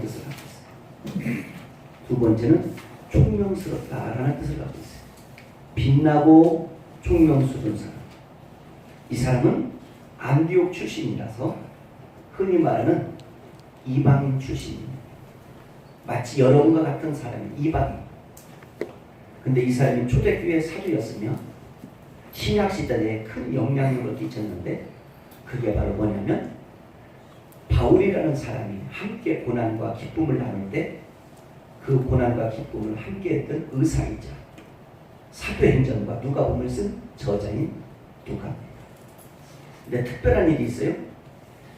뜻을 갖고 있어요. 두 번째는 총명스럽다라는 뜻을 갖고 있어요. 빛나고 총명스러운 사람. 이 사람은 안디옥 출신이라서 흔히 말하는 이방인 출신입니다. 마치 여러분과 같은 사람이 이방인. 근데 이 사람이 초대교회 사도였으며 신약시대에 큰 영향력을 끼쳤는데 그게 바로 뭐냐면 바울이라는 사람이 함께 고난과 기쁨을 나누는데 그 고난과 기쁨을 함께 했던 의사이자 사도행전과 누가복음을 쓴 저자인 누가입니다. 근데 특별한 일이 있어요.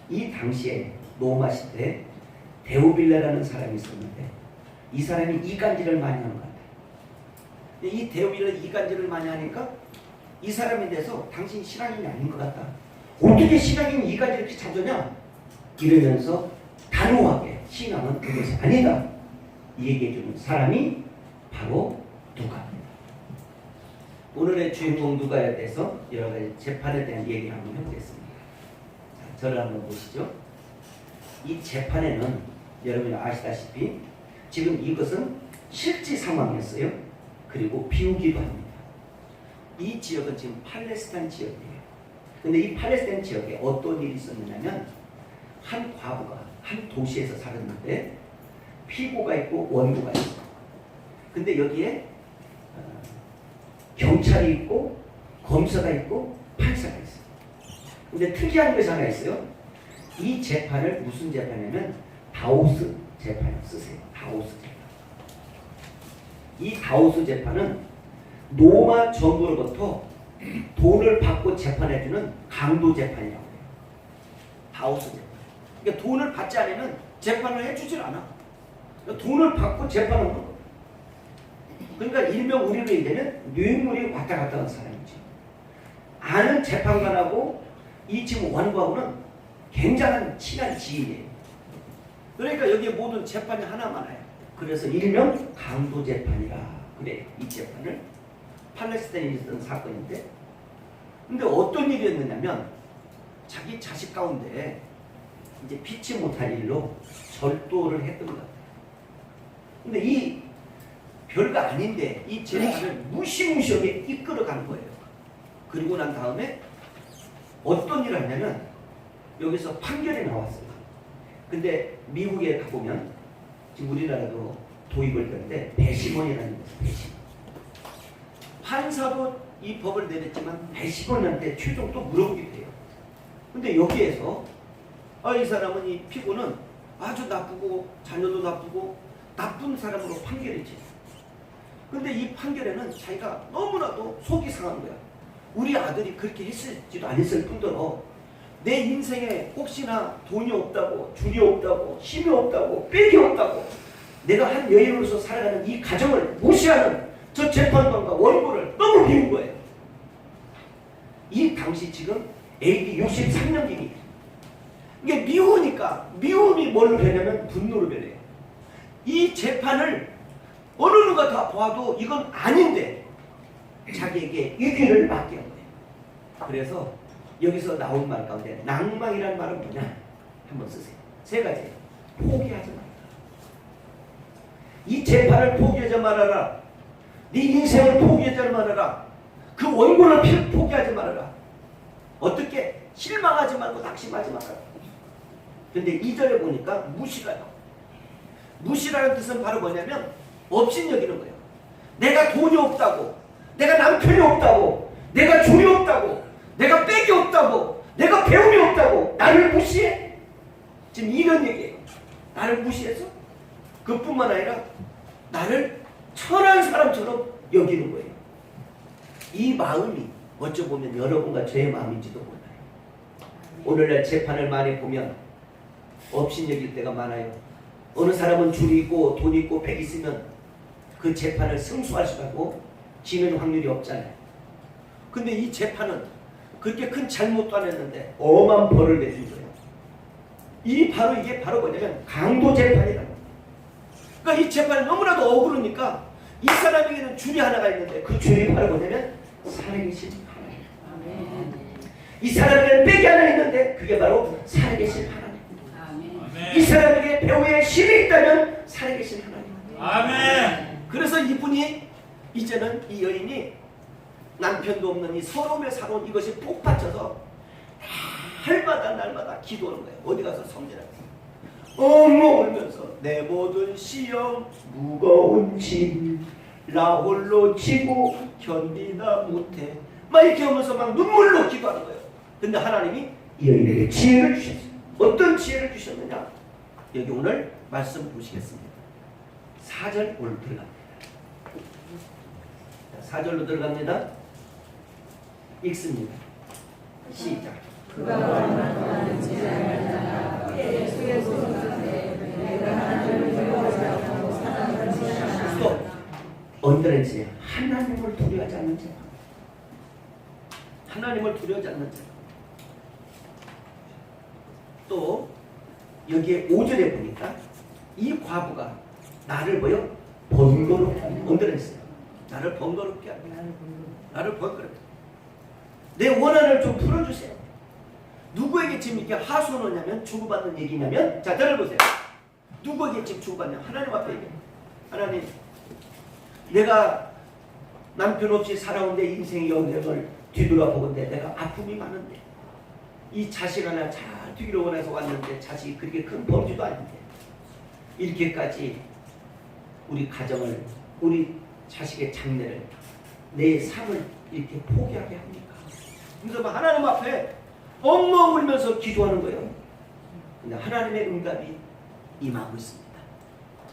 이 당시에 로마 시대에 데오빌레라는 사람이 있었는데 이 사람이 이간질을 많이 하는 것 같아요. 이 데오빌레 이간질을 많이 하니까 이 사람에 대해서 당신 신앙인이 아닌 것 같다. 어떻게 신앙인이 이간질 이렇게 찾으냐? 이러면서 단호하게 신앙은 그것이 아니다. 얘기해주는 사람이 바로 누가입니다. 오늘의 주인공 누가에 대해서 여러 가지 재판에 대한 얘기를 한번 해보겠습니다. 자, 저를 한번 보시죠. 이 재판에는 여러분이 아시다시피 지금 이것은 실제 상황이었어요. 그리고 비우기도 합니다. 이 지역은 지금 팔레스타인 지역이에요. 근데 이 팔레스타인 지역에 어떤 일이 있었느냐면 한 과부가 한 도시에서 살았는데 피고가 있고 원고가 있어요. 근데 여기에 경찰이 있고 검사가 있고 판사가 있어요. 근데 특이한 것이 하나 있어요. 이 재판을 무슨 재판이냐면 다우스 재판을 쓰세요. 다우스 재판. 이 다우스 재판은 로마 정부로부터 돈을 받고 재판해주는 강도 재판이라고 해요. 다우스 재판. 그러니까 돈을 받지 않으면 재판을 해주질 않아. 그러니까 돈을 받고 재판하는 거. 그러니까 일명 우리로 얘기하면 뇌물이 왔다 갔다 하는 사람이죠. 아는 재판관하고 이 지금 원고하고는 굉장한 친한 지인이에요. 그러니까 여기에 모든 재판이 하나만 와요. 그래서 일명 강도 재판이라 그래. 이 재판을 팔레스타인에 있었던 사건인데 근데 어떤 일이었느냐면 자기 자식 가운데 이제 피치 못할 일로 절도를 했던 것 같아요. 근데 이 별거 아닌데 이 재판을 무시무시하게 이끌어간 거예요. 그리고 난 다음에 어떤 일을 하냐면 여기서 판결이 나왔어요. 근데 미국에 가보면 지금 우리나라도 도입을 했는데 배심원이라는 거죠. 배심원. 판사도 이 법을 내렸지만 배심원한테 최종 또 물어보게 돼요. 근데 여기에서 이 사람은 이 피고는 아주 나쁘고 자녀도 나쁘고 나쁜 사람으로 판결했지. 근데 이 판결에는 자기가 너무나도 속이 상한 거야. 우리 아들이 그렇게 했을지도 안 했을 뿐더러 내 인생에 혹시나 돈이 없다고 줄이 없다고 힘이 없다고 빽이 없다고 내가 한 여인으로서 살아가는 이 가정을 무시하는 저 재판관과 원고를 너무 미운 거예요. 이 당시 지금 AD 63년기니 이게 미우니까 미움이 뭘로 변하면 분노로 변해요. 이 재판을 어느 누가 다 봐도 이건 아닌데 자기에게 위기를 맡게 한 거예요. 그래서 여기서 나온 말 가운데 낭망이라는 말은 뭐냐? 한번 쓰세요. 세 가지. 포기하지 말라. 이 재판을 포기하지 말아라. 네 인생을 포기하지 말아라. 그 원고를 포기하지 말아라. 어떻게? 실망하지 말고 낙심하지 말아라. 근데 2절에 보니까 무시가요. 무시라는 뜻은 바로 뭐냐면 업신여기는 거예요. 내가 돈이 없다고, 내가 남편이 없다고, 내가 줄이 없다고, 내가 빽이 없다고, 내가 배움이 없다고 나를 무시해? 지금 이런 얘기예요. 나를 무시해서 그뿐만 아니라 나를 천한 사람처럼 여기는 거예요. 이 마음이 어쩌보면 여러분과 저의 마음인지도 몰라요. 오늘날 재판을 많이 보면 업신여길 때가 많아요. 어느 사람은 줄이 있고 돈 있고 백 있으면 그 재판을 승소할 수가 있고 지는 확률이 없잖아요. 근데 이 재판은 그렇게 큰 잘못도 안 했는데 엄한 벌을 내준 거예요. 이게 바로 뭐냐면 강도 재판이라는 거예요. 그러니까 이 재판이 너무나도 억울하니까 이 사람에게는 줄이 하나가 있는데 그 줄이 바로 뭐냐면 살아계신 하나님. 이 사람에게는 빽이 하나 있는데 그게 바로 살아계신 하나님. 이 사람에게 배우의 힘이 있다면 살아계신 하나님. 아멘. 그래서 이분이 이제는 이 여인이 남편도 없는 이 서러움에 살아온 이것이 폭받쳐서 날마다 기도하는 거예요. 어디 가서 성질하고 엉엉 울면서 내 모든 시험 무거운 짐 나 홀로 지고 견디다 못해 막 이렇게 하면서 막 눈물로 기도하는 거예요. 근데 하나님이 이 여인에게 지혜를 주셨어요. 어떤 지혜를 주셨느냐? 여기 오늘 말씀 보시겠습니다. 4절 오늘 들어갑니다. 4절로 들어갑니다. 읽습니다. 시작. 언더렌스에 하나님을 두려워하지 않는 자. 하나님을 두려워하지 않는 자. 또 여기에 5절에 보니까 이 과부가 나를 뭐요? 번거롭게 합니다. 언더렌스. 나를 번거롭게 합니다. 나를 번거롭게. 내 원한을 좀 풀어주세요. 누구에게 지금 이게 하소연하냐면 주고받는 얘기냐면 자 들어보세요. 누구에게 지금 주고받냐? 하나님 앞에 얘기해요. 하나님, 내가 남편 없이 살아온 내 인생의 여정을 뒤돌아보건대 내가 아픔이 많은데 이 자식 하나 잘 두기를 원해서 왔는데 자식이 그렇게 큰 범죄도 아닌데 이렇게까지 우리 가정을 우리 자식의 장래를 내 삶을 이렇게 포기하게 합니까? 그래서 하나님 앞에 엉엉 울면서 기도하는 거예요. 근데 하나님의 응답이 임하고 있습니다.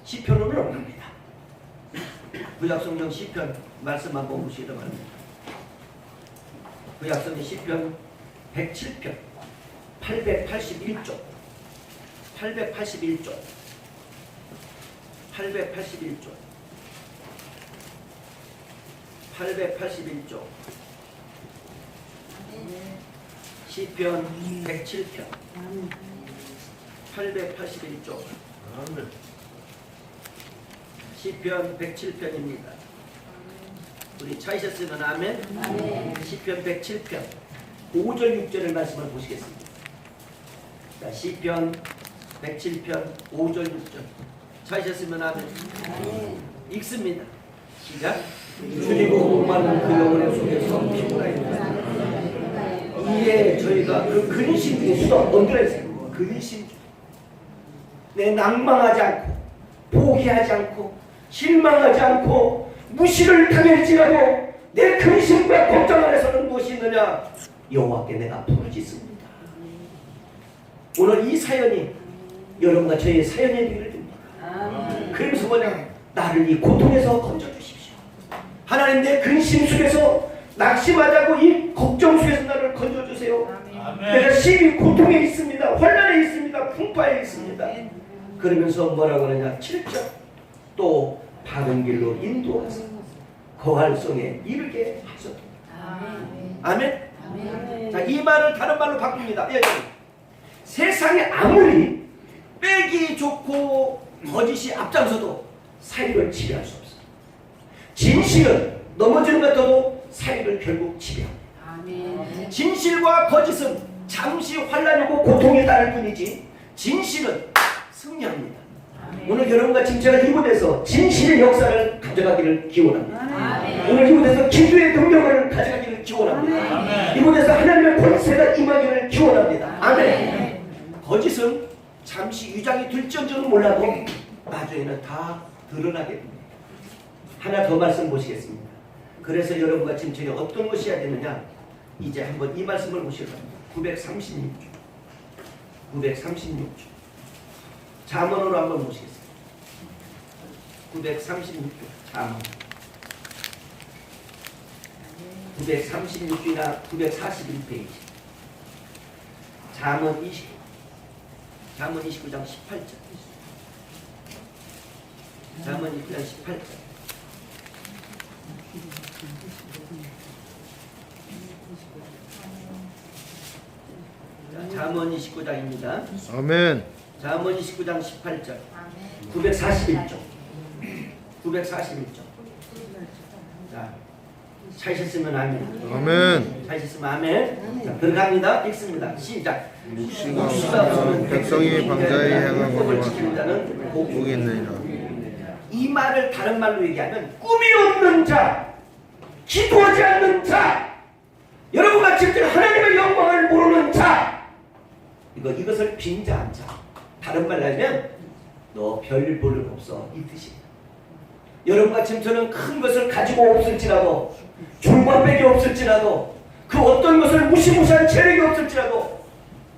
시편으로는 없습니다. 구약성경 시편 말씀 한번 보시기 바랍니다. 구약성경 시편 107편 881쪽 881쪽 881쪽 881쪽 시편 107편 881쪽 시편 107편입니다. 우리 찾으셨으면 아멘. 시편 107편 5절 6절의 말씀을 보시겠습니다. 자, 시편 107편 5절 6절 찾으셨으면 아멘. 읽습니다. 시작. 주리고 목마른 그 영혼의 속에서 피곤하였다. 이에 저희가 그 근심 중에 수도 언더했어요. 근심 중 내 낭망하지 않고 포기하지 않고 실망하지 않고 무시를 당할지라도 내 근심과 걱정 안에서는 무엇이 있느냐? 여호와께 내가 부르짖습니다. 오늘 이 사연이 여러분과 저의 사연이 되기를 듭니다. 그러면서 뭐냐? 나를 이 고통에서 건져주십시오. 하나님 내 근심 속에서 낙심하자고 이 걱정 속에서 나를 건져주세요. 내가 심히 고통에 있습니다. 환난에 있습니다. 풍파에 있습니다. 그러면서 뭐라고 하느냐? 7절 또 바른 길로 인도하사 거할성에 이르게 하소서. 아멘. 자, 이 말을 다른 말로 바꿉니다. 예, 세상에 아무리 빼기 좋고 거짓이 앞장서도 사이를 지배할 수 없어요. 진실은 넘어지는 것 같아도 사이를 결국 지배합니다. 진실과 거짓은 잠시 환난이고 고통에 따를 뿐이지 진실은 승리합니다. 오늘 여러분과 제가 이곳에서 진실의 역사를 가져가기를 기원합니다. 오늘 이곳에서 기도의 능력을 가져가기를 기원합니다. 이곳에서 하나님의 권세가 임하기를 기원합니다. 아멘. 거짓은 잠시 위장이 될지언정은 몰라도 나중에는 다 드러나게 됩니다. 하나 더 말씀 보시겠습니다. 그래서 여러분과 지금 저희 어떤 것이 해야 되느냐? 이제 한번 이 말씀을 보시기 바랍니다. 936조 잠언으로 한번 보시겠습니다. 936조 잠언 936조나 941페이지 잠언 29장 18절 잠언 29장 18절 잠언 29장입니다. 아멘. 잠언 29장 18절 941쪽 941쪽 자, 찾으셨으면 아멘. 아멘. 찾으셨으면 아멘. 자, 들어갑니다. 읽습니다. 시작. 묵시가 없으면 백성이 방자히 행하거니와 지키는 자는 복이 있느니라. 이 말을 다른 말로 얘기하면 꿈이 없는 자, 기도하지 않는 자, 여러분과 직접 하나님의 영광을 모르는 자, 이것을 빈자한 자. 다른 말로 하면 너 별 볼 없어 이 뜻입니다. 여러분과 지금 저는 큰 것을 가지고 없을지라도 줄과 빽이 없을지라도 그 어떤 것을 무시무시한 재력이 없을지라도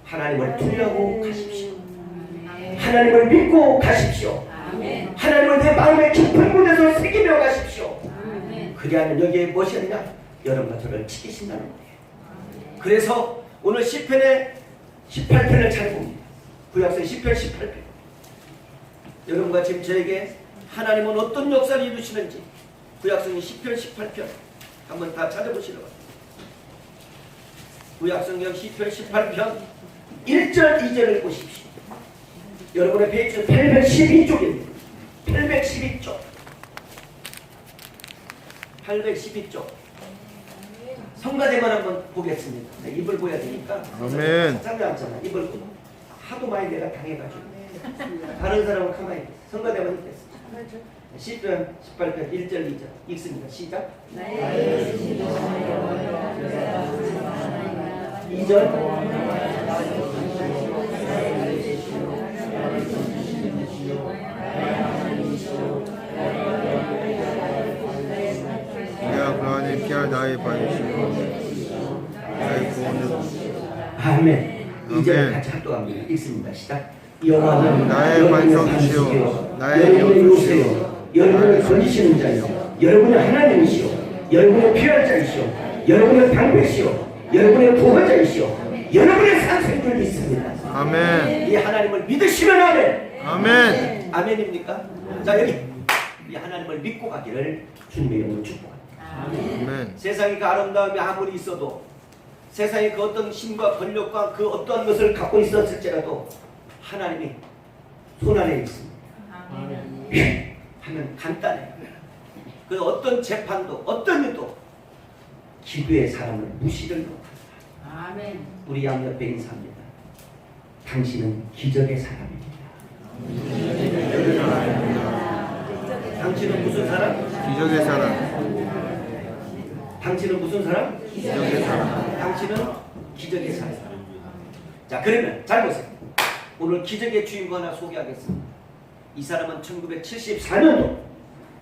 하나님을 두려고 가십시오. 하나님을 믿고 가십시오. 하나님을 내 마음의 깊은 곳에서 새기며 가십시오. 그리하면 여기에 무엇이 있냐? 여러분과 저를 지키신다는 거예요. 그래서 오늘 시편의 18편을 잘 봅니다. 구약성 시편 18편. 여러분과 지금 저에게 하나님은 어떤 역사를 이루시는지 구약성의 시편 18편 한번 다 찾아보시러 바랍니다. 구약성경 시편 18편 1절 2절을 보십시오. 여러분의 페이지 812쪽입니다. 812쪽 812쪽 성가대만 한번 보겠습니다. 네, 입을 보여야 되니까. 아멘. 짱이 않잖아. 입을 보고 하도 많이 내가 당해가지고 다른 사람은 가만히 있어. 성가대만 있겠습니다. 시편 18편 1절 2절 읽습니다. 시작. 2절 내가 그 안에 피할 나의 반이시고 나의 구원을 아멘. 2절 아멘. 같이 합독합니다. 읽습니다. 시작. 여호와는 나의 반석이시오 나의 여러분의 요새시오 요새요 여러분을 건지시는 자요 여러분의 하나님이시오 여러분의 피할 자이시오 여러분의 방패시오 여러분의 구원자이시오 여러분의 상생을 믿습니다. 아멘. 이 하나님을 믿으시면 아멘. 아멘. 아멘입니까? 자 여기 이 하나님을 믿고 가기를 주님의 이름으로 축복합니다. 아멘. 세상의 그 아름다움이 아무리 있어도 세상의 그 어떤 힘과 권력과 그 어떠한 것을 갖고 있었을지라도 하나님이 손안에 있습니다. 하면 간단해요. 그 어떤 재판도 어떤 일도 기도의 사람을 무시를 못한다. 아멘. 우리 양옆에 인사합니다. 당신은 기적의 사람입니다. 당신은 무슨 사람? 기적의 사람. 당신은 무슨 사람? 기적의 사람. 당신은 기적의 사람. 자, 그러면 잘 보세요. 오늘 기적의 주인공 하나 소개하겠습니다. 이 사람은 1974년도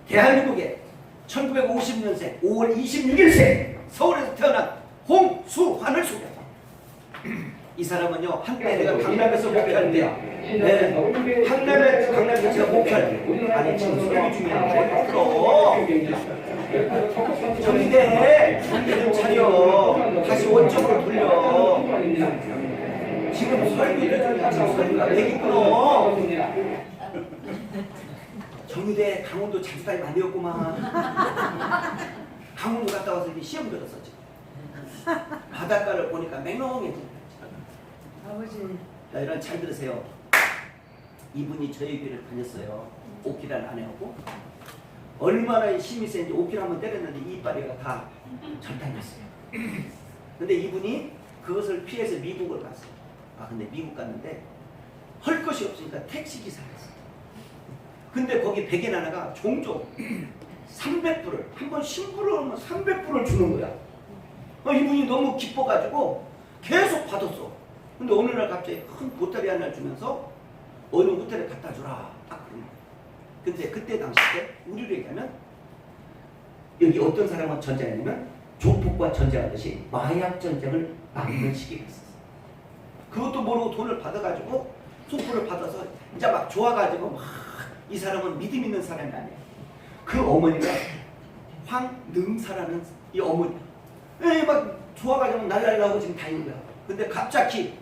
대한민국의 1950년생 5월 26일생 서울에서 태어난 홍수환을 소개합니다. 이 사람은요, 한때 내가 강남에서 목회할 때요. 네, 강남에 제가 목회할 때. 아니, 지금 설교 중이야. 정리돼 좀 차려. 다시 원점으로 돌려. 지금 설교 중이야. 지금 설교가 내기 끊어. 정의대 강원도 자주 다니 많이 왔구만. 강원도 갔다 와서 이제 시험 들었어 지금. 바닷가를 보니까 맹랑해져. 아버지. 자, 여러분 잘 들으세요. 이분이 저희 교회를 다녔어요. 오키라는 아내하고. 얼마나 힘이 센지 오키라 한번 때렸는데 이빨이가 다 절단났어요. 근데 이분이 그것을 피해서 미국을 갔어요. 아 근데 미국 갔는데 할 것이 없으니까 택시기사를 했어요. 근데 거기 백인 하나가 종종 300불을 한 번 신고를 하면 300불을 주는 거야. 이분이 너무 기뻐가지고 계속 받았어. 근데 어느 날 갑자기 큰 보따리 하나를 주면서 어느 호텔에 갖다 주라 딱 그런 거야. 근데 그때 당시 때 우리로 얘기하면 여기 어떤 사람은 전쟁했냐면 조폭과 전쟁하듯이 마약 전쟁을 막는 시기가 있었어. 그것도 모르고 돈을 받아가지고 소포를 받아서 이제 막 좋아가지고 막 이 사람은 믿음 있는 사람이 아니에요. 그 어머니가 황능사라는 이 어머니 막 좋아가지고 날라라고 지금 다니는 거야. 근데 갑자기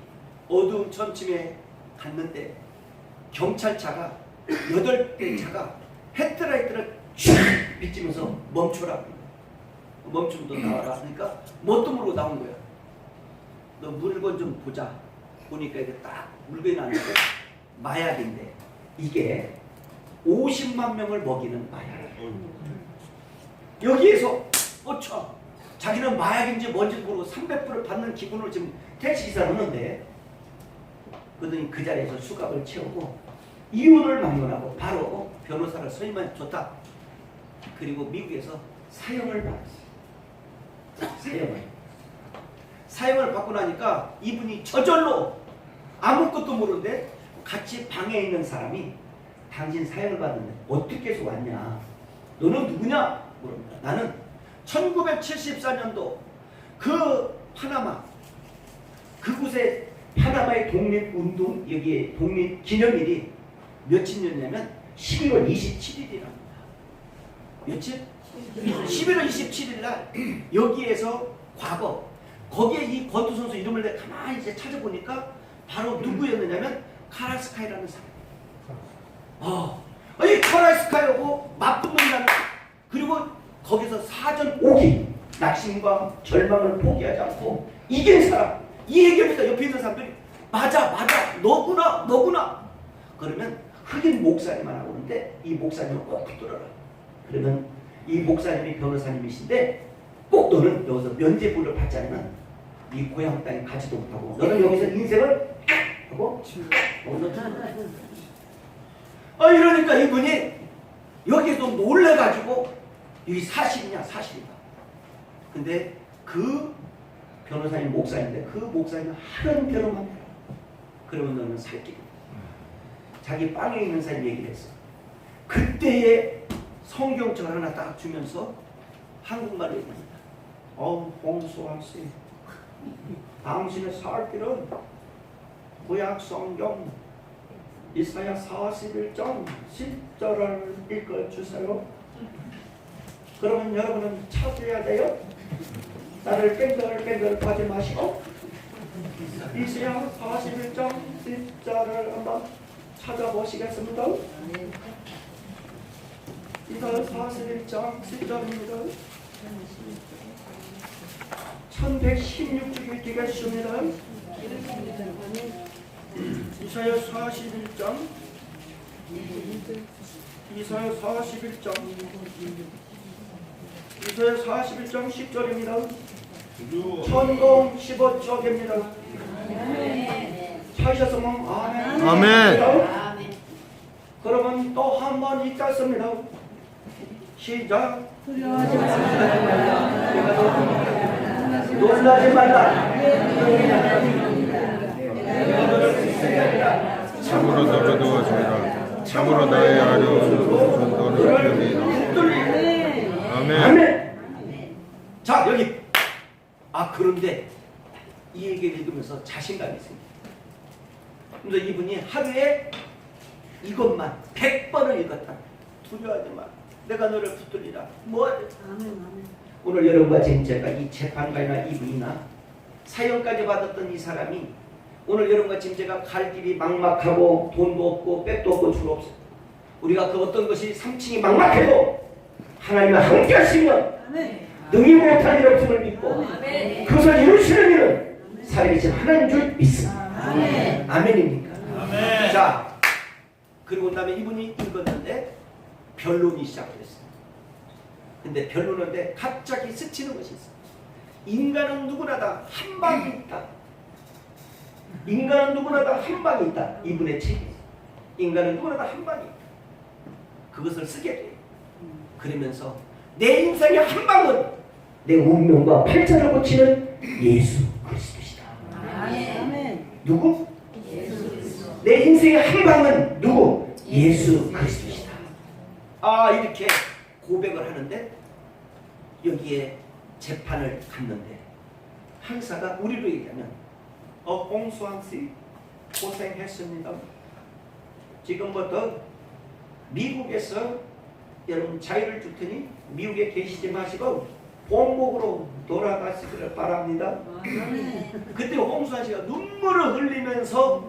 어두운 천침에 갔는데 경찰차가 8대 차가 헤드라이트를 쫙 비치면서 멈춰라. 멈추면 너 나와라. 그러니까 뭣도 모르고 나온 거야. 너 물건 좀 보자. 보니까 이게 딱 물건이 나왔는데 마약인데 이게 50만 명을 먹이는 마약. 여기에서 자기는 마약인지 뭔지 모르고 300불을 받는 기분으로 지금 택시기사를 하는데, 그러더니 그 자리에서 수갑을 채우고 이혼을 막론하고 바로 변호사를 선임만 줬다. 그리고 미국에서 사형을 받았어요. 사형을 받고 나니까 이분이 저절로 아무것도 모르는데 같이 방에 있는 사람이 당신 사형을 받는데 어떻게 해서 왔냐? 너는 누구냐? 물어봅니다. 나는 1974년도 그 파나마, 그곳에 파나마의 독립운동, 여기에 독립기념일이 며칠이었냐면 11월 27일이랍니다. 며칠? 11월 27일 날 여기에서 과거, 거기에 이 권투 선수 이름을 내가 가만히 이제 찾아보니까 바로 누구였느냐면 카라스카이라는 사람. 이 카라스카이하고 맞붙는다는, 그리고 거기서 사전 5기 낙심과 절망을 포기하지 않고 이긴 사람. 이 얘기하니까 옆에 있는 사람들이 맞아 너구나. 그러면 흑인 목사님만 나오는데 이 목사님을 꼭 붙들어라. 그러면 이 목사님이 변호사님이신데 꼭 너는 여기서 면죄부를 받지 않으면 이 고향 땅에 가지도 못하고 너는 여기서 인생을 하고 이러니까 이분이 여기서 놀래가지고 이 사실이냐? 사실이다. 근데 그 변호사님 목사인데 그 목사님은 하는 대로만 해라. 그러면 너는 살 길이다. 자기 빵에 있는 사람 얘기를 했어. 그때의 성경책을 하나 딱 주면서 한국말로 얘기합니다. 홍수환 씨, 당신의 살 길은 구약 성경 이사야 41장 10절을 읽어주세요. 그러면 여러분은 찾아야 돼요. 나를 뺑글뺑글 하지 마시고 이사야 41장 10절을 한번 찾아보시겠습니다. 이사야 41장 10절입니다. 1116쪽이 되겠습니다. 이사야 41장 10절입니다. 천공 15쪽입니다. 찾으셨으면 아멘. 아멘. 그러면 또 한 번 읽겠습니다. 시작. 놀라지 말라. 참으로 너를 도와주리라. 참으로 나의 아려운 너를 기억이라. 아멘. 아멘. 자, 여기. 그런데 이 얘기를 읽으면서 자신감이 있습니다. 그래서 이분이 하루에 이것만 100번을 읽었다. 두려워하지 마. 내가 너를 붙들리라. 오늘 여러분과 제가 이 재판관이나 이분이나 사형까지 받았던 이 사람이 오늘 여러분과 지금 제가 갈 길이 막막하고 돈도 없고 백도 없고 주로 없어요. 우리가 그 어떤 것이 3층이 막막해도 하나님과 함께 하시면 능히 못한 일 없음을 믿고 그것을 이루시는 일은 살아계신 하나님 줄 믿습니다. 아멘입니까? 아멘. 자, 그리고 다음에 이분이 읽었는데 변론이 시작됐어요. 근데 변론인데 갑자기 스치는 것이 있어요. 인간은 누구나 다 한 방이 있다. 인간은 누구나 다 한 방이 있다. 이분의 책이 인간은 누구나 다 한 방이 있다. 그것을 쓰게 돼요. 그러면서 내 인생의 한 방은 내 운명과 팔자를 고치는 예수 그리스도시다. 누구? 내 인생의 한 방은 누구? 예수 그리스도시다. 이렇게 고백을 하는데 여기에 재판을 갔는데 판사가 우리로 얘기하면 홍수환 씨 고생했습니다. 지금부터 미국에서 여러분 자유를 줄 테니 미국에 계시지 마시고 본국으로 돌아가시기를 바랍니다. 그때 홍수환 씨가 눈물을 흘리면서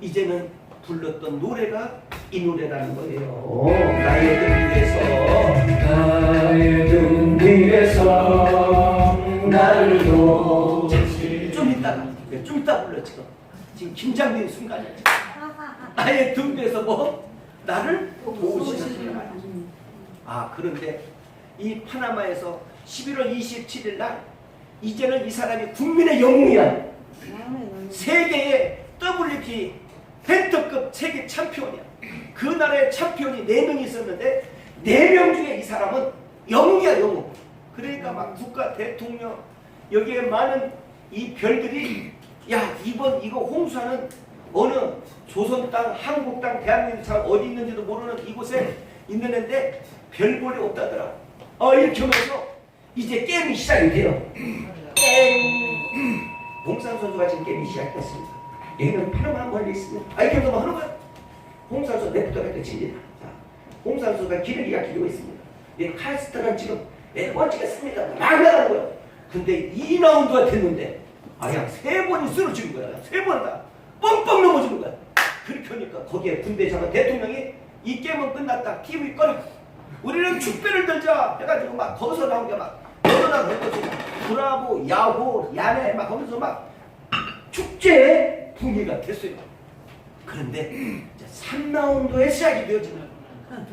이제는 불렀던 노래가 이 노래라는 거예요. 나의 등 위에서 나를 도우시. 좀 이따 불러. 지금 긴장된 순간이야. 나의 등 위에서 나를 도우시는. 그런데 이 파나마에서 11월 27일 날 이제는 이 사람이 국민의 영웅이야. 아멘, 아멘. 세계의 WP 벤터급 세계 챔피언이야. 그 나라의 챔피언이 4명이 있었는데 4명 중에 이 사람은 영웅이야, 영웅. 그러니까 막 국가 대통령 여기에 많은 이 별들이 야 이번 이거 홍수하는 어느 조선 땅, 한국 땅, 대한민국 참 어디 있는지도 모르는 이곳에 있는 애인데 별 볼이 없다더라. 이렇게 하면서 이제 게임이 시작이 돼요. 홍산 선수가 지금 게임이 시작됐습니다. 얘는 팔만 걸려 있습니다. 이렇게 하면 하는 거야. 홍산 선수 내부터가 칩니다. 자, 홍산 선수가 길을 약기고 있습니다. 카스트는 지금 멋지겠습니다. 막 나가는 거야. 근데 2라운드가 됐는데 그냥 3번이 쓰러지는 거야. 3번 다 뻥뻥 넘어지는 거야. 그렇게 하니까 거기에 군대 장관 대통령이 이 게임은 끝났다. TV 꺼내. 우리는 축배를 들자 해가지고 막 거기서 나온 게막 여러 브라보, 야호, 야네 막 하면서 막 축제 분위기가 됐어요. 그런데 이제 3라운드에 시작이 되어지는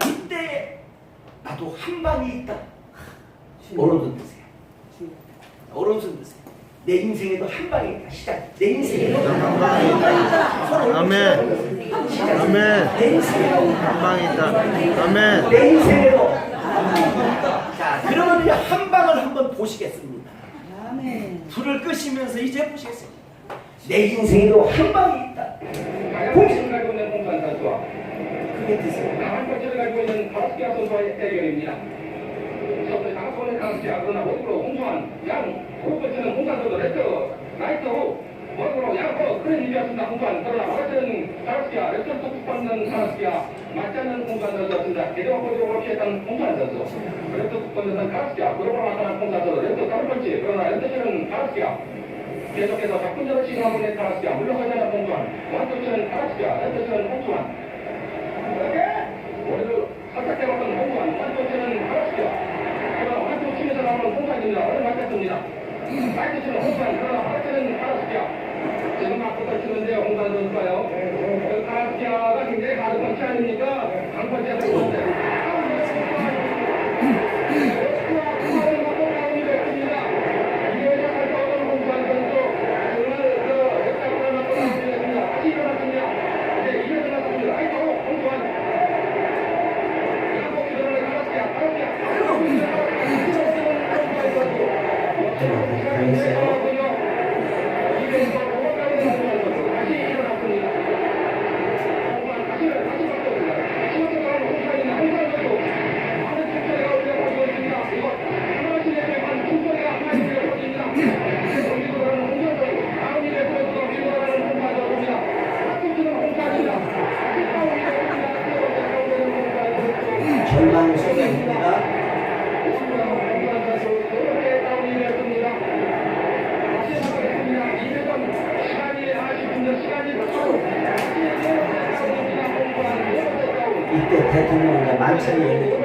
이때 나도 한 방이 있다. 오른손 드세요. 오른손 드세요. 내 인생에도 한 방이 있다. 시작. 내 인생에도 한 방이 있다. 아멘. 시작. 아멘. 내 인생에도 한 방이 있다. 아멘. 내 인생에도 자, 그러면 이제 한 방을 한번 보시겠습니다. 아멘. 불을 끄시면서 이제 보시겠습니다. 내 인생에도 한 방이 있다. 공식을 가지고 있는 홍산 선수와 그게 드세요. 강한 번째를 가지고 있는 가스키아 선수와의 대결입니다. 처음에 강한번의 가스키아 그러나 호흡으로 홍수한 양, 두 번째는 홍산 선수 레트, 라이트 호, 호흡으로 양호 그런 일이었습니다. 홍수한 그러나 마가스는 가스키아, 레트 속 받는 가스키아, 맞지 않는 홍산 선수였습니다. 개정 포지로 피했던 홍산 선수, 레트 속 받는 가스키아, 그러고 나타난 홍산 선수, 레트 다른 번째, 그러나 레트는 가스키아, 계속해서 작품전을 시도하고 있는 카라스키아, 물러가지 않은 홍수환, 완투치는 카라스키아, 렌트치는 홍수환. 머리를 살짝 대봤던 홍수환, 완투치는 카라스키아. 그러나 완투치면서 나오는 홍수환입니다. 오늘 맞췄습니다. 라이트치는 홍수환, 그러나 카라스키아는 카라스키아. 지금 앞부터 치는데요, 홍수환 선수가요. 그 카라스키아가 굉장히 가득한 치 아닙니까? 강펀치 했는데. 절망 속입니다. 이때 대통령과 만찬이 열립니다.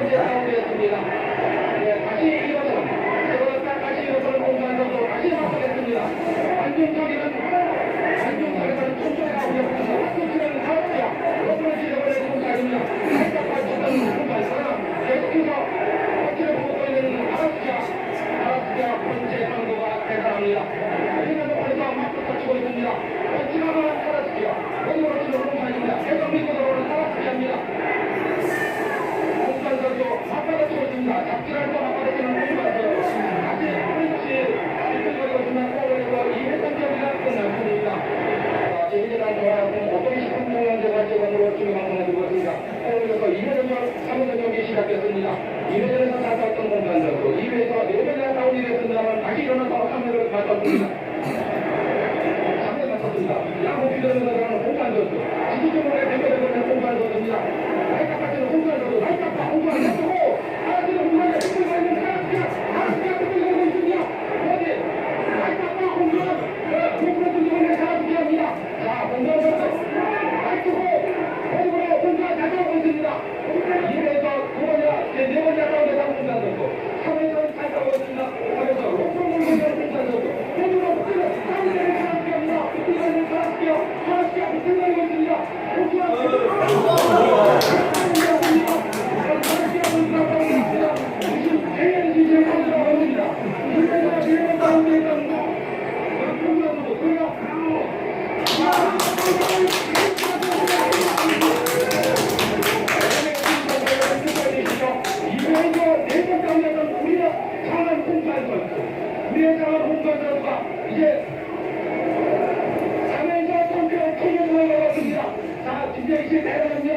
이제 대단합니다.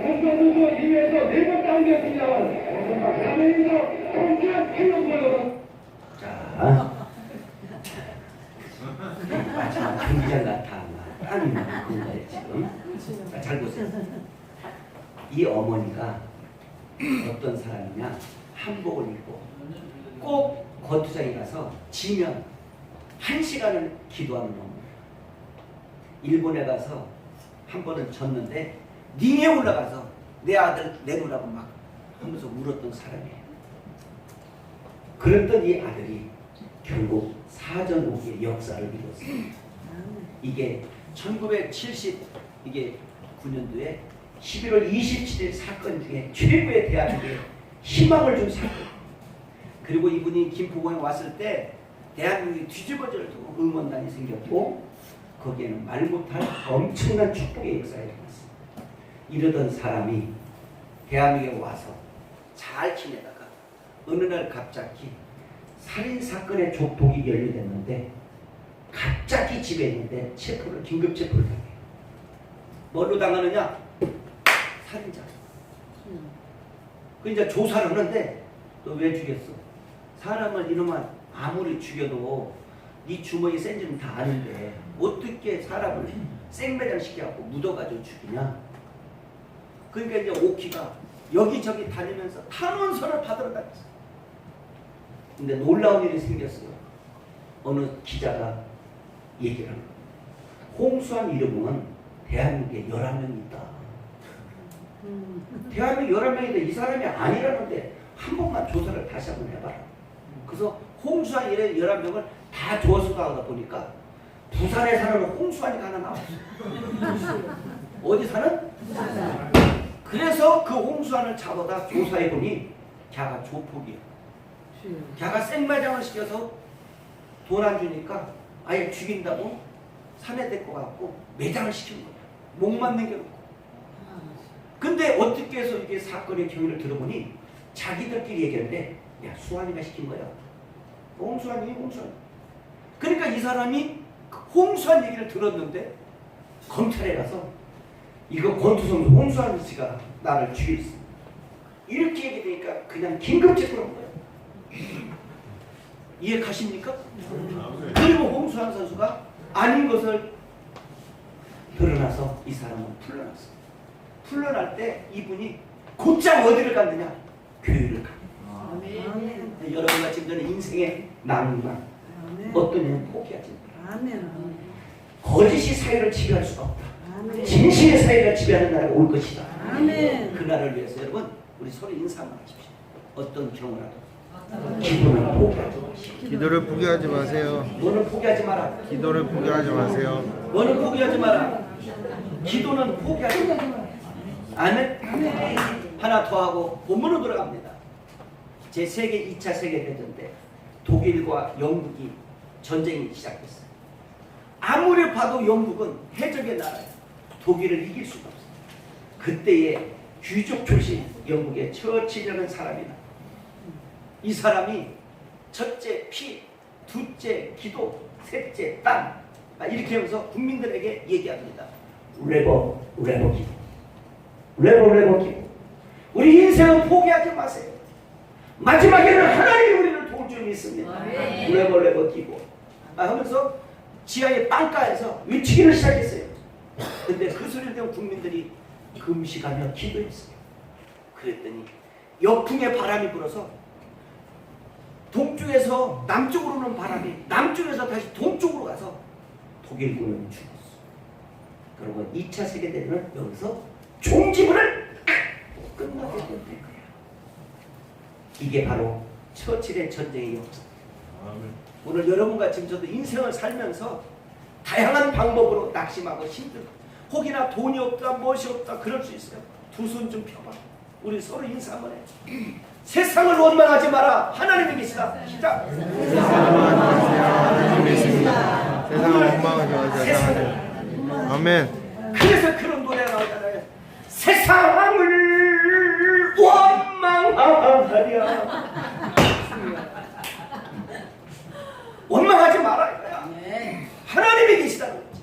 공동선수 2위에서 4번 다운되었습니다만 3위에서 통쾌한 행동을 자, 마지막 경기장 같아. 땀이 나는 건가요 지금? 자, 잘 보세요. 이 어머니가 어떤 사람이냐? 한복을 입고 꼭 권투장에 가서 지면 1시간을 기도하는 어머니. 일본에 가서 한 번은 졌는데 링에 올라가서 내 아들 내놓으라고 막 하면서 울었던 사람이에요. 그랬던 이 아들이 결국 사전오기의 역사를 이뤘어요. 이게 1979년도에 11월 27일 사건 중에 최고의 대한민국에 희망을 준 사건. 그리고 이분이 김포공에 왔을 때 대한민국이 뒤집어질 정도로 응원단이 생겼고 거기에는 말 못할 엄청난 축복의 역사가 일어났습니다. 이러던 사람이 대한민국에 와서 잘 지내다가 어느 날 갑자기 살인사건의 족독이 연루됐는데 갑자기 집에 있는데 긴급 체포를 당해요. 뭘로 당하느냐? 살인자. 그 이제 조사를 하는데 너 왜 죽였어? 사람을 이놈아 아무리 죽여도 네 주먹이 센지는 다 아는데 어떻게 사람을 생매장시켜갖고 묻어가지고 죽이냐? 그러니까 이제 오키가 여기저기 다니면서 탄원서를 받으러 다녔어. 근데 놀라운 일이 생겼어요. 어느 기자가 얘기를 하는 거예요. 홍수환 이름은 대한민국에 11명이 있다. 대한민국 11명인데 이 사람이 아니라는데 한 번만 조사를 다시 한번 해봐라. 그래서 홍수환 11명을 다 조사하다 보니까 부산에 사는 홍수환이가 하나 나왔어요. 어디 사는? 그래서 그 홍수환을 잡아다 조사해보니 걔가 조폭이야. 걔가 생매장을 시켜서 돈 안 주니까 아예 죽인다고 산에 데리고 가고 매장을 시키는 거야. 목 맞는 게 없고. 근데 어떻게 해서 이게 사건의 경위를 들어보니 자기들끼리 얘기하는데 야 수환이가 시킨 거야. 홍수환이. 그러니까 이 사람이 홍수환 얘기를 들었는데 검찰에 가서 이거 권투선수 홍수환 씨가 나를 죽였어. 이렇게 얘기되니까 그냥 긴급 체포를 한 거예요. 이해 가십니까? 그리고 홍수환 선수가 아닌 것을 드러나서 이 사람은 풀려났어. 풀려날 때 이분이 곧장 어디를 갔느냐? 교회를 갑니다. 여러분과 지금 저는 인생의 낭만 어떤 일은 포기하지 마라. 거짓이 사회를 지배할 수가 없다. 진실의 사회가 지배하는 날이 올 것이다. 그 날을 위해서 여러분 우리 서로 인사 한번 하십시오. 어떤 경우라도 기도는 포기하지 마십시오. 기도를 포기하지 마세요. 너는 포기하지 마라. 기도를 포기하지 마세요. 너는 포기하지 마라. 기도는 포기하지 마라. 아멘. 하나 더 하고 본문으로 들어갑니다. 제2차 세계대전 때 독일과 영국이 전쟁이 시작됐어요. 아무리 봐도 영국은 해적의 나라예요. 독일을 이길 수가 없어요. 그때의 귀족 출신 영국의 처칠이라는 사람이나 이 사람이 첫째 피, 둘째 기도, 셋째 땅 이렇게 하면서 국민들에게 얘기합니다. 레버 기도. 레버 기도. 우리 인생은 포기하지 마세요. 마지막에는 하나님이 우리를 도울 줄 믿습니다. 레버 기도. 하면서 지하의 빵가에서 외치기를 시작했어요. 근데 그 소리를 듣고 국민들이 금식하며 기도했어요. 그랬더니 역풍의 바람이 불어서 동쪽에서 남쪽으로 오는 바람이 남쪽에서 다시 동쪽으로 가서 독일군은 죽었어. 그리고 2차 세계대전은 여기서 종지부를 끝나게 된 거야. 이게 바로 처칠의 전쟁의 역사. 오늘 여러분과 지금 저도 인생을 살면서 다양한 방법으로 낙심하고 힘들고 혹이나 돈이 없다 무엇이 없다 그럴 수 있어요. 두 손 좀 펴봐. 우리 서로 인사 한번 해. 세상을 원망하지 마라. 하나님이 계시다. 시작. 하나님이 있습니다. 세상을 원망하지 마세요. 아멘. 그래서 그런 노래가 나오잖아요. 세상을 원망하랴. 원망하지 마라 이거야. 하나님이 계시다는 거지.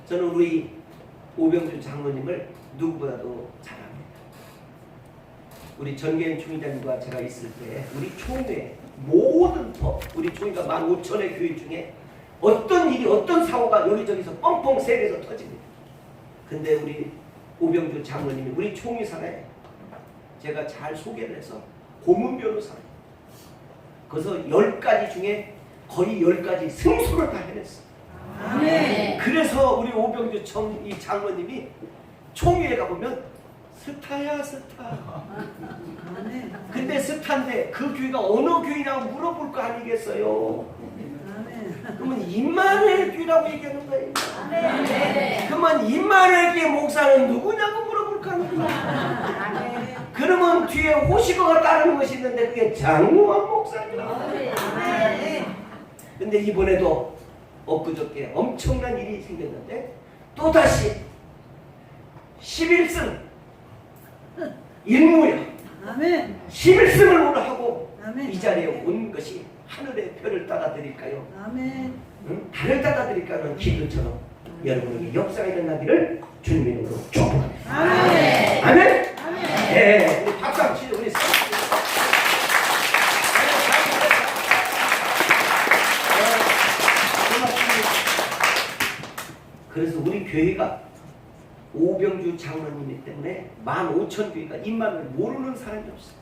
저는 우리 오병주 장로님을 누구보다도 잘 압니다. 우리 전계인 총회장님과 제가 있을 때 우리 총회 모든 법, 우리 총회가 15,000의 교회 중에 어떤 일이 어떤 사고가 여기저기서 뻥뻥 세계에서 터집니다. 근데 우리 오병주 장로님이 우리 총회사에 제가 잘 소개를 해서 고문 변호사예요. 그래서 10가지 중에 거의 10가지 승소를 다 해냈어요. 아멘. 그래서 우리 오병주 이 장로님이 총회에 가보면 스타야 스타. 아멘. 근데 스타인데 그 교회가 어느 교회냐고 물어볼 거 아니겠어요? 아멘. 그러면 임마누엘 교회라고 얘기하는 거예요. 그러면 임마누엘 교회 목사는 누구냐고 물어볼 거 아니에요? 그러면 뒤에 호시거가 따르는 것이 있는데 그게 장로한 목사입니다. 근데 이번에도 엊그저께 엄청난 일이 생겼는데 또다시 11승 일무야 아멘. 11승을 오늘 하고 아멘. 이 자리에 온 것이 하늘의 별을 따라 드릴까요? 아멘. 응? 달을 따라 드릴까요? 기도처럼 여러분에게 역사가 일어나기를 주님의 이름으로 축복합니다. 아멘. 아멘. 아멘. 네, 우리 박수 한번 치죠. 우리 그래서 우리 교회가 오병주 장로님이 때문에 15,000교회가 임만을 모르는 사람이 없어요.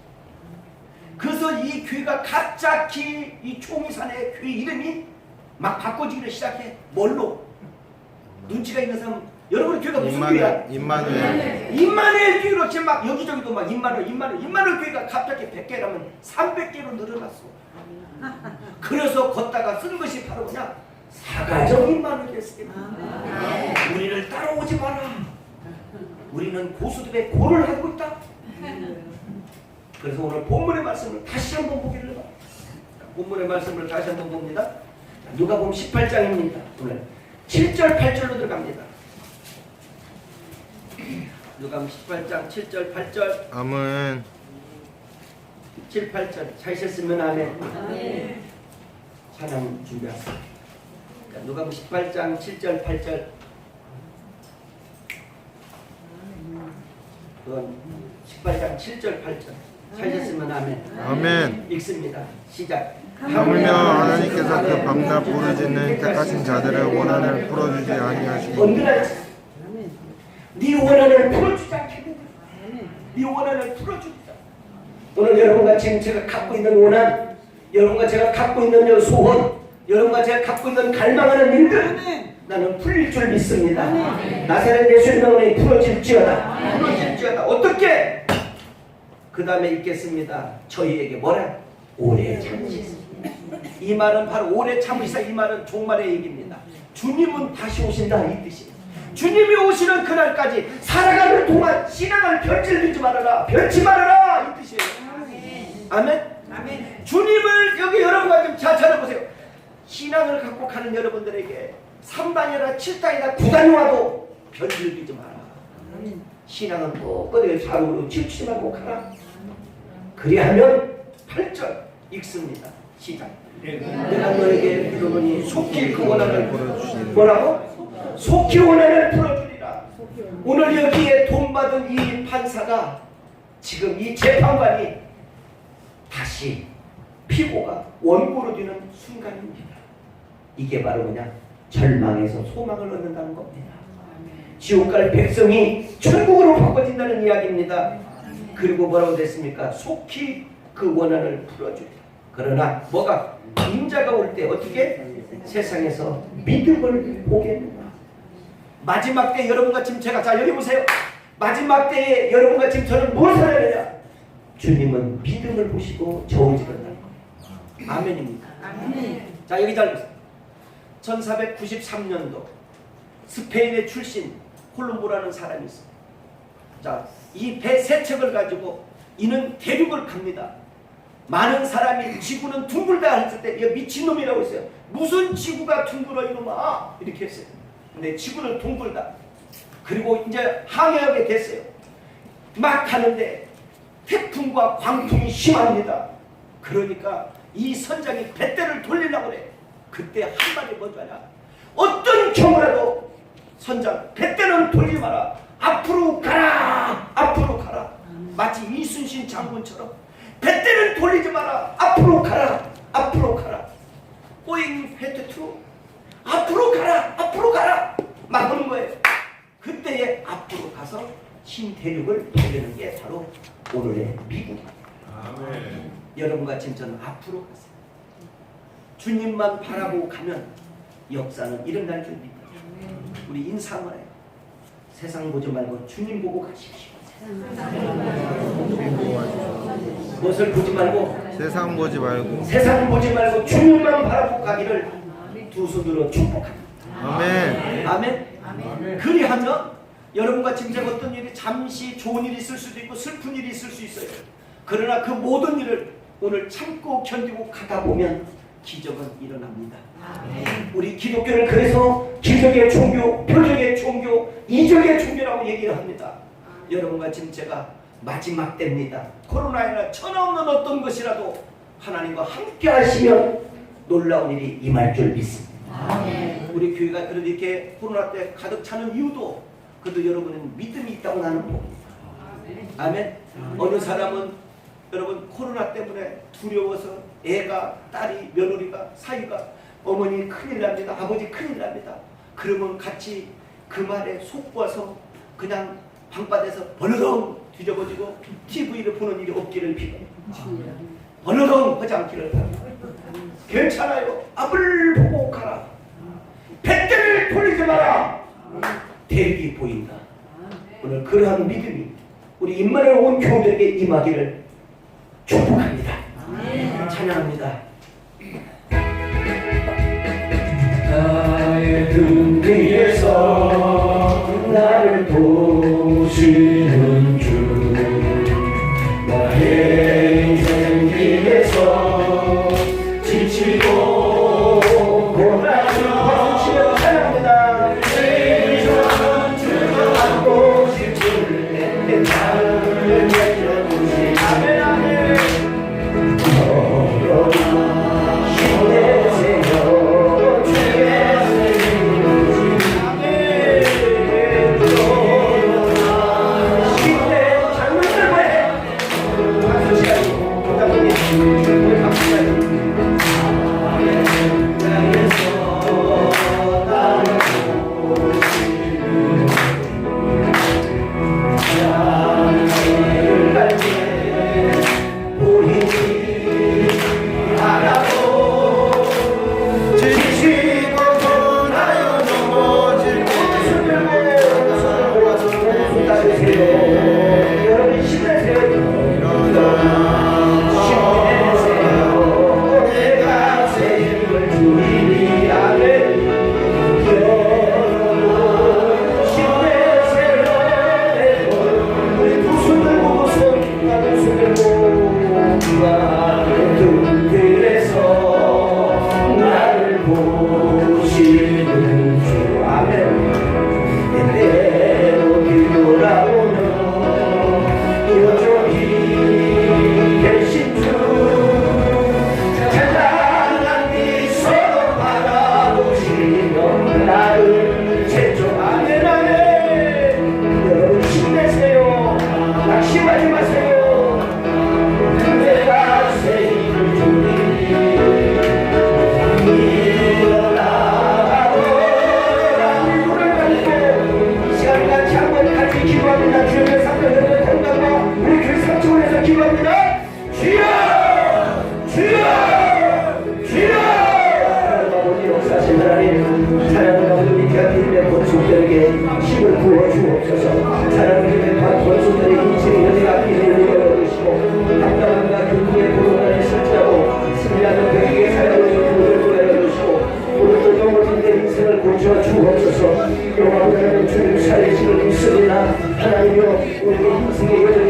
그래서 이 교회가 갑자기 이 총회산의 교회 이름이 막 바꿔지기를 시작해. 뭘로? 눈치가 있는 사람, 여러분 교회가 무슨 교회야? 임마누엘. 임마누엘 교회로 지금 막 여기저기도 막 임마누엘 교회가 갑자기 100개라면 300개로 늘어났어. 그래서 걷다가 쓴 것이 바로 그냥 사가적 임마누엘 됐습니다. 우리를 따라오지 마라. 우리는 고수들의 고를 하고 있다. 그래서 오늘 본문의 말씀을 다시 한번 보기를 바랍니다. 본문의 말씀을 다시 한번 봅니다. 누가복음 18장입니다. 오늘 7절 8절로 들어갑니다. 누가복음 18장 7절 8절. 아멘. 7, 8절 찾으셨으면 아멘. 찬양 준비하세요. 누가복음 18장 7절 8절. 그건 18장 7절 8절 찾으셨으면 아멘. 아멘. 읽습니다. 시작. 하물며 하나님께서 그 밤낮 부르짖는 택하신 자들의 원한을 풀어주지 아니하시니 언제나 네 원한을 풀어주지 않겠는가? 네 원한을 풀어주자. 오늘 여러분과 지금 제가 갖고 있는 원한, 여러분과 제가 갖고 있는 소원, 여러분과 제가 갖고 있는 갈망하는 일들 나는 풀릴 줄 믿습니다. 나사렛 예수의 명으로 풀어질지어다. 풀어질지어다. 어떻게? 그 다음에 읽겠습니다. 저희에게 뭐라? 오래 참으시다. 이 말은 바로 오래 참으시다. 이 말은 종말의 얘기입니다. 주님은 다시 오신다 이 뜻이에요. 주님이 오시는 그날까지 살아가는 동안 신앙을 변질되지 말아라. 변치 말아라 이 뜻이에요. 아멘. 아멘. 주님을 여기 여러분과 좀 잘 찾아보세요. 신앙을 갖고 가는 여러분들에게 3단이나 7단이나 9단이 와도 변질되지 마라. 신앙은 똑바로 좌우로 치우치지 말고 가라. 그리하면 8절 읽습니다. 시작. 내가 너에게 이르노니 속히 그 원한을 풀어주시리라. 뭐라고? 속히 원한을 풀어주리라. 오늘 여기에 돈 받은 이 판사가 지금 이 재판관이 다시 피고가 원고로 되는 순간입니다. 이게 바로 그냥 절망에서 소망을 얻는다는 겁니다. 지옥 갈 백성이 천국으로 바꿔진다는 이야기입니다. 그리고 뭐라고 됐습니까? 속히 그 원한을 풀어주리라. 그러나 뭐가? 인자가 올 때 어떻게? 세상에서 믿음을 보겠느냐. 마지막 때 여러분과 지금 제가 자 여기 보세요. 마지막 때에 여러분과 지금 저는 무엇을 해야 되냐? 주님은 믿음을 보시고 저울질한다는 겁니다. 아멘입니다. 아멘. 자 여기 잘 보세요. 1493년도 스페인의 출신 콜롬보라는 사람이 있어요. 자, 이 배 세 척을 가지고 이는 대륙을 갑니다. 많은 사람이 지구는 둥글다 했을 때 이거 미친놈이라고 했어요. 무슨 지구가 둥글어 이놈아 이렇게 했어요. 근데 지구는 둥글다. 그리고 이제 항해하게 됐어요. 막 가는데 태풍과 광풍이 심합니다. 그러니까 이 선장이 뱃대를 돌리려고 그래. 그때 한 말이 뭔지 알아? 어떤 경우라도 선장 배때는 돌리지 마라. 앞으로 가라. 앞으로 가라. 마치 이순신 장군처럼 배때는 돌리지 마라. 앞으로 가라. 앞으로 가라. 고잉 헤드 투 앞으로 가라. 앞으로 가라. 막 하는 거예요. 그때에 앞으로 가서 신대륙을 달리는 게 바로 오늘의 미국. 여러분과 저는 앞으로 가세요. 주님만 바라보고 가면 역사는 일어날 줄 믿어요. 우리 인사만 해요. 세상 보지 말고 주님 보고 가십시오. 무엇을 보지 말고 세상 보지 말고 세상 보지 말고 주님만 바라보고 가기를 두 손으로 축복합니다. 아멘. 아멘. 그리하면 여러분과 지금 어떤 일이 잠시 좋은 일이 있을 수도 있고 슬픈 일이 있을 수 있어요. 그러나 그 모든 일을 오늘 참고 견디고 가다 보면 기적은 일어납니다. 우리 기독교를 그래서 기적의 종교, 표적의 종교, 이적의 종교라고 얘기를 합니다. 여러분과 지금 제가 마지막 때입니다. 코로나에나 천하없는 어떤 것이라도 하나님과 함께 하시면 놀라운 일이 임할 줄 믿습니다. 우리 교회가 그래도 이렇게 코로나 때 가득 차는 이유도 그래도 여러분은 믿음이 있다고 나는 봅니다. 아멘. 어느 사람은 여러분 코로나 때문에 두려워서 애가, 딸이, 며느리가, 사위가 어머니 큰일 납니다. 아버지 큰일 납니다. 그러면 같이 그 말에 속고서 그냥 방바닥에서 버르렁 뒤집어지고 TV를 보는 일이 없기를 비고 버르렁 하지 않기를 바랍니다. 괜찮아요. 앞을 보고 가라. 뱃대를 돌리지 마라. 대륙이 보인다. 오늘 그러한 믿음이 우리 임마누엘 온 교우들에게 임하기를 축복합니다. 찬양합니다. 나의 등 뒤에서 나를 보시는